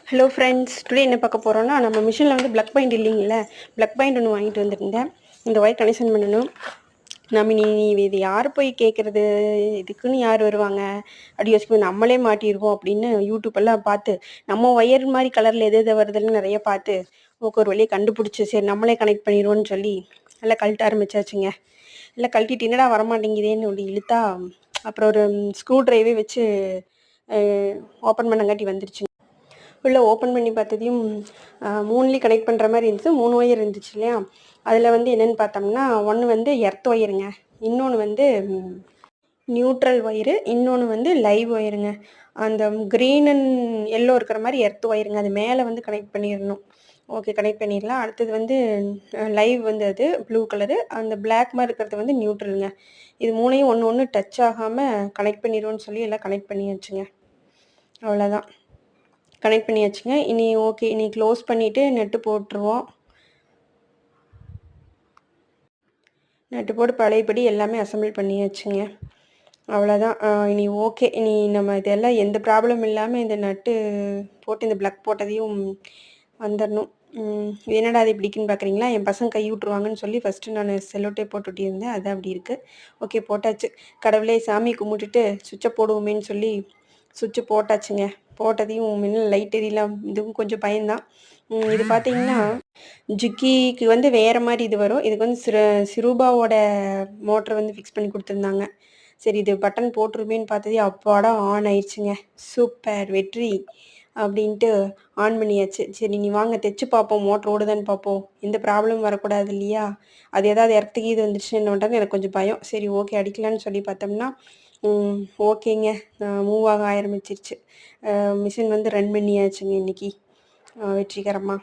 Hello friends, today என்ன பார்க்க போகிறோன்னா, நம்ம மிஷினில் வந்து ப்ளக் பாயிண்ட் இல்லைங்கள, ப்ளக் பாயிண்ட் ஒன்று வாங்கிட்டு வந்துருந்தேன். இந்த ஒயர் கனெக்ஷன் பண்ணணும். நம்ம இது யார் போய் கேட்குறது, இதுக்குன்னு யார் வருவாங்க அப்படி யோசிக்கும். நம்மளே மாட்டிடுவோம் அப்படின்னு யூடியூப்பெல்லாம் பார்த்து, நம்ம ஒயர் மாதிரி கலரில் எது எது வருதுன்னு நிறைய பார்த்து ஒரு வழியை கண்டுபிடிச்சி, சரி நம்மளே கனெக்ட் பண்ணிடுவோன்னு சொல்லி நல்லா கழட்ட ஆரம்பிச்சாச்சுங்க. இல்லை கழட்டிட்டு என்னடா வரமாட்டேங்குதேன்னு சொல்லி இழுத்தா, அப்புறம் ஒரு ஸ்க்ரூ ட்ரைவே வச்சு ஓப்பன் பண்ணங்காட்டி வந்துருச்சுங்க. உள்ளே ஓப்பன் பண்ணி பார்த்ததையும் 3லேயும் கனெக்ட் பண்ணுற மாதிரி இருந்துச்சு. 3 ஒயர் இருந்துச்சு இல்லையா. அதில் வந்து என்னென்னு பார்த்தோம்னா, ஒன்று வந்து எர்த் ஒயருங்க, இன்னொன்று வந்து நியூட்ரல் ஒயரு, இன்னொன்று வந்து லைவ் ஒயருங்க. அந்த க்ரீன் அண்ட் எல்லோ இருக்கிற மாதிரி எர்த் ஒயருங்க, அது மேலே வந்து கனெக்ட் பண்ணிடணும். ஓகே, கனெக்ட் பண்ணிடலாம். அடுத்தது வந்து லைவ் வந்து அது ப்ளூ கலரு, அந்த பிளாக் மாதிரி இருக்கிறது வந்து நியூட்ரலுங்க. இது 3ஐயும் ஒன்று ஒன்று டச் ஆகாமல் கனெக்ட் பண்ணிடுவோன்னு சொல்லி எல்லாம் கனெக்ட் பண்ணியாச்சுங்க. அவ்வளோதான், கனெக்ட் பண்ணியாச்சுங்க. இனி ஓகே, இனி க்ளோஸ் பண்ணிவிட்டு நெட்டு போட்டுருவோம். நெட்டு போட்டு பழையபடி எல்லாமே அசம்பிள் பண்ணியாச்சுங்க. அவ்வளோதான். இனி ஓகே, இனி நம்ம இதெல்லாம் எந்த ப்ராப்ளம் இல்லாமல் இந்த நட்டு போட்டு இந்த ப்ளக் போட்டதையும் வந்துடணும். இது என்னடா அது இப்படிக்குன்னு பார்க்குறீங்களா, என் பசங்க கை விட்ருவாங்கன்னு சொல்லி ஃபஸ்ட்டு நான் செல்லோட்டே போட்டு விட்டிருந்தேன். அது அப்படி இருக்குது. ஓகே, போட்டாச்சு. கடவுளே சாமி கும்பிட்டுட்டு சுவிட்சை போடுவோமேன்னு சொல்லி சுவிட்சு போட்டாச்சுங்க. போட்டதையும் இன்னும் லைட் எரியலாம், இதுவும் கொஞ்சம் பயம்தான். இது பார்த்தீங்கன்னா ஜிக்கிக்கு வந்து வேறு மாதிரி இது வரும். இதுக்கு வந்து சிரூபாவோட மோட்டரை வந்து ஃபிக்ஸ் பண்ணி கொடுத்துருந்தாங்க. சரி, இது பட்டன் போட்டுருமேன்னு பார்த்ததே அப்பாடா ஆன் ஆயிடுச்சுங்க. சூப்பர், வெற்றி அப்படின்ட்டு ஆன் பண்ணியாச்சு. சரி, நீ வாங்க தைச்சு பார்ப்போம், மோட்ரு ஓடுதான்னு பார்ப்போம், எந்த ப்ராப்ளம் வரக்கூடாது இல்லையா. அது ஏதாவது இடத்துக்கு இது வந்துருச்சுன்னு என்னன்றது எனக்கு கொஞ்சம் பயம். சரி ஓகே, அடிக்கலான்னு சொல்லி பார்த்தோம்னா ஓகேங்க, மூவ் ஆக ஆரம்பிச்சிருச்சு. மிஷின் வந்து ரன் பண்ணியாச்சுங்க இன்றைக்கி வெற்றிகரமாக.